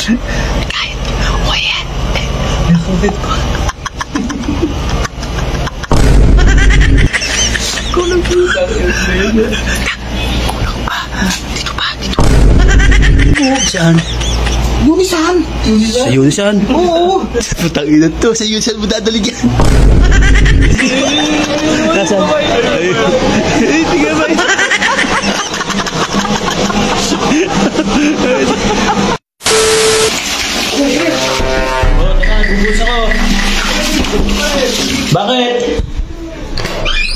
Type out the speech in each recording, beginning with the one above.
Kahit, o yan. Nakukit ko. Kulang pusa. Kulang pa. Dito pa, dito. Saan? Yunisan. Sa Yunisan? Oo. Putang ina to. Sa Yunisan mo dadalig yan. Nasaan? Ay, tingnan ba? Bakit?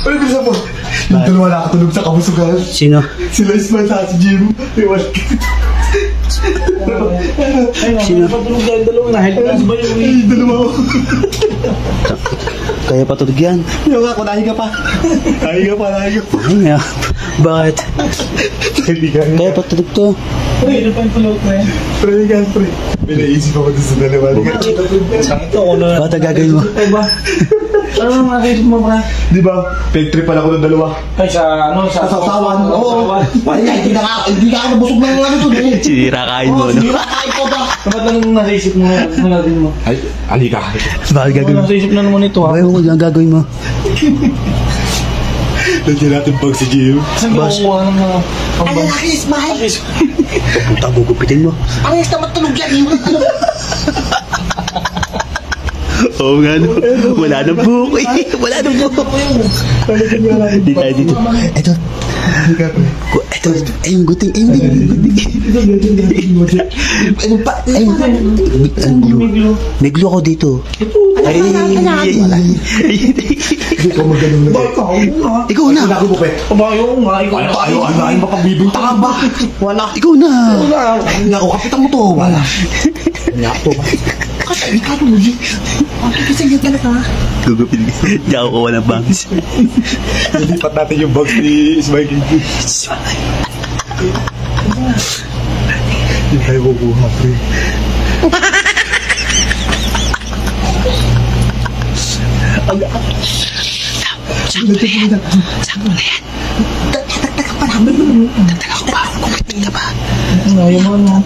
Ano bisa mo? Yung dalawa nakatulog sa kabusugan. Sino? Sila Ismael sa si Jim. Iwan ka. Sino? Patulog dahil dalawang nahilpas ba yung Ay, dalawa ko. Kaya patulog yan. Yung ako, nahiga pa. Nahiga pa. Ay, bakit? Kaya patulog to. Pre, ano pa yung pulot na yan? Pre, yan, pre. May naisip ako dun sa dalawa. Sakto ko na. Bakit gagawin mo? Ano naman nakikita mo, bra? Di ba? Pag-tripan ako ng dalawa. Ay, sa ano? Sa Sasawan. Oo. Hindi ka ako nabusog ng ano to. Sinira kain mo, no? Sinira kain ko ba? Dapat lang nasa-isip mo, natin mo. Ay, alika. Bakit gagawin mo? Nasa-isip na naman ito, ha? Bakit mo ang gagawin mo? Nandiyan natin pag si Jim. Saan ka kukuha ng mga... Ano laki, Ismael? Puta, gugupitin mo. Parehas na matulog yan. Oo nga, no? Wala nang buhok eh. Wala nang buhok. Di tayo dito. Eto. Eto. Ay, yung guting. Ay, ano pa? Ay, may glue ako dito. Ay, Ikaw magaling na. ikaw na. Ako mo, pe. Kabayo nga, ikaw na. Ayaw mapagbibinta ka ba? Wala. Ikaw na. Hindi ako, kapitan mo to. Wala. Hindi ako to. Kasi ikaw to, Luigi. Kasi hindi talaga. Gugupitin. Di ako kuha ng bangs. Nalipat natin yung box ni Ismael. Hindi tayo kukuha, pre. Saan mo na yan? Dagdag ka pa namin. Dagdag ako pa. Gugupitin ka pa. Ayaw mo, no?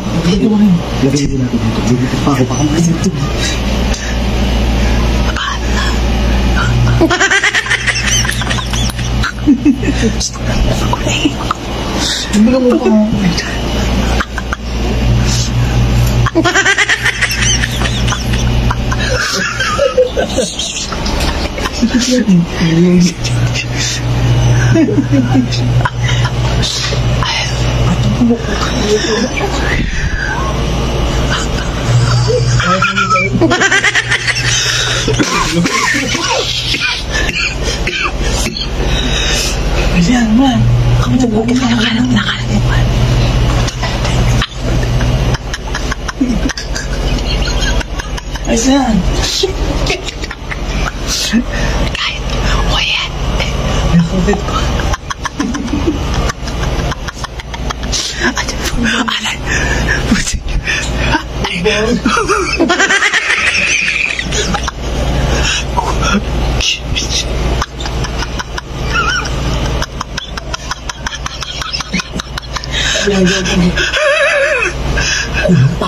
Lagay din natin dito. Lagay pa ako. Baka masip ito. Hindi ka mo pa. Ayan, man. Kamu na bukit ka nakalang mo, man. Ayan. Kahit, o yan. Nakukit ko. Alay.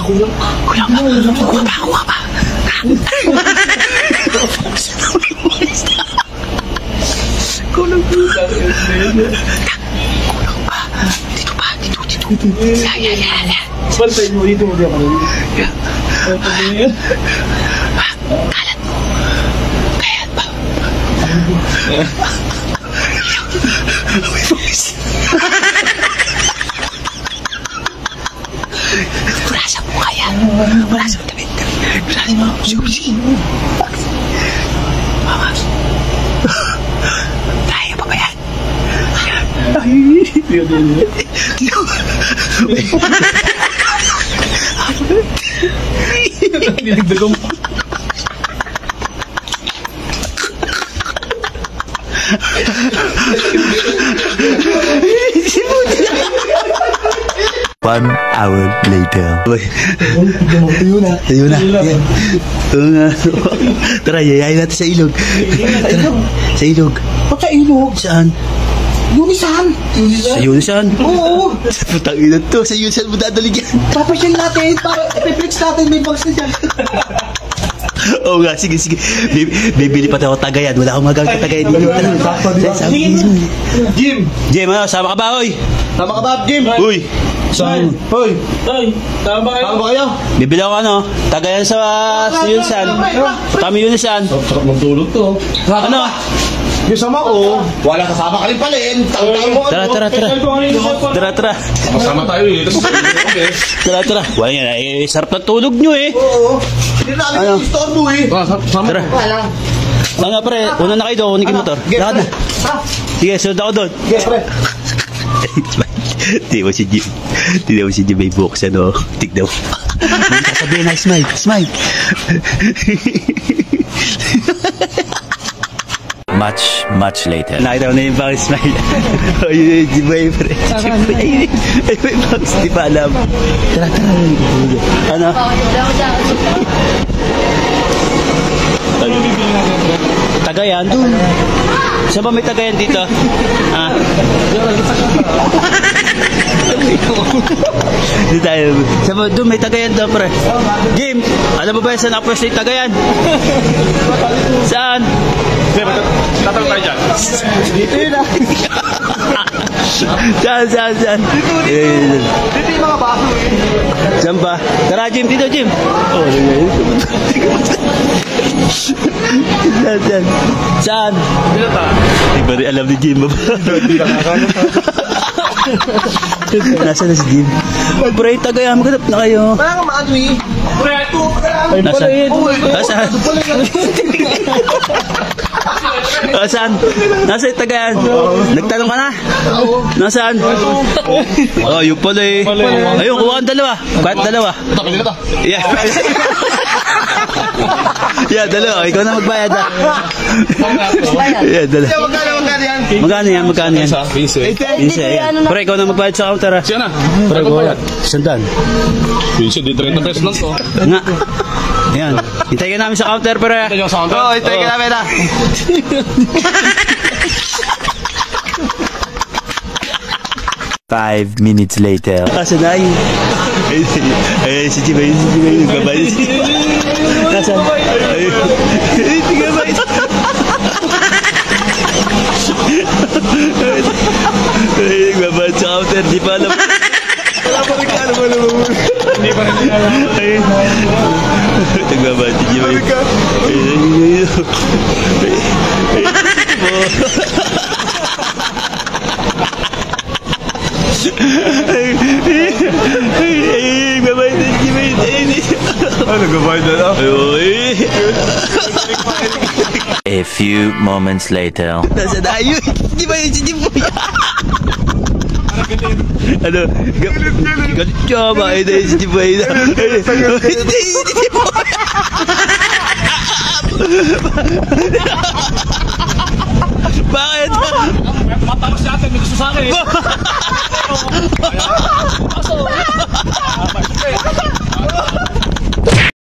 Kulang pa. Kulang pa. Dito pa. Yan. Bantay mo dito, di ako. Kalat mo. Kaya't ba? May focus. Purasan mo kaya. Purasan mo damit. Purasan mo. Sige. Mama. Tayo pa ba yan? Dinagdagan mo. One hour later. Tayo na. Tara, yayain natin sa ilog. Tara, sa ilog. Ba't sa ilog? Saan? Unisan. Sa Yunisan. Oo. Sa putang ina to. Sa Yunisan mo dadalig yan. Papasyal natin. Para i-flex natin. May bangs na dyan. Oo nga, sige. Bibili pa tayo tagayan. Wala akong magagamit sa tagayan dito. Jim. Jim, ano, sama ka ba, oy? Tama ka ba, Jim? Uy, Saan? Hoy. Tay, tama kayo. Tama ba kayo? bibili ako ano, tagayan sa Yunisan. Kami Yunisan. Sarap ng tulog to. Ano? Yung sama ko, wala kasama ka rin pala eh. Tangtang mo. Tara. Tara. Kasama tayo eh. Tara. Wala yan, sarap ng tulog nyo eh. Oo. Hindi namin yung istorbo eh. Tara. Wala. Ano pre, una na kayo doon, kunin yung motor. Lakad na. Sige, sunod ako doon. Yes, pre. Tignan mo si Jim may buksan, oh. Tignan mo. May sasabihin na, smile. Much later. Nakita ko na yung bang smile. Oh, yun yung Jim may pre. Ay, may bangs, di pa alam. Tara. Ano? Tagayan doon. Saan ba may tagayan dito? Ah. Dito tayo. Saan ba doon may tagayan doon, pre? Jim, alam mo ba saan nakapwesto yung tagayan? Saan? Tatanong tayo dyan. Dito yun ah. Saan? Dito yung mga baso eh. Saan ba? Tara, Jim, dito, Jim. Oh, Saan? Dito ta. Hindi ba rin alam ni Jim ba? Nasaan na si Jim? Pre, tagayan, maghanap na kayo. Wala kang maano eh. Pre, ito. Nasaan? Nasaan? Nasaan yung tagayan? Nagtanong ka na? Nasaan? Oh, yung pala eh. Ayun, kuha kang dalawa. Kahit dalawa. Tapos nila ta. Yeah. Yeah, dalawa. Ikaw na magbayad ha. Yeah, dalawa. Magkano yan? Magkano yan? Piso eh. Pinsa yan. Pre, ikaw na magbayad sa counter ha. Siya na. Pre, kuha. Sandaan. Piso, di 30 pesos lang to. Nga. Ayan. Hintay ka namin sa counter, pre. Hintay ka sa counter? Oo, hintay ka namin ha. 5 minutes later. Nasaan na yun? Ay, si Jimay. Nagbabayad si Jimay. Nasaan? Ay, nagbabayad. Ay, nagbabayad sa counter. Di pa alam. Wala pa rin ka. Hindi pa rin alam. Ay, nagbabayad si Jimay. Ay, babayad na si Jimay. Ano, nagbabayad na lang? A few moments later. Nasaan na yun? Di ba yun si Jimboy? Ano? Galit ka ba? Ay, dahil si Jimboy na. Ay, si Jimboy. Bakit? Matapos natin, may gusto sa akin.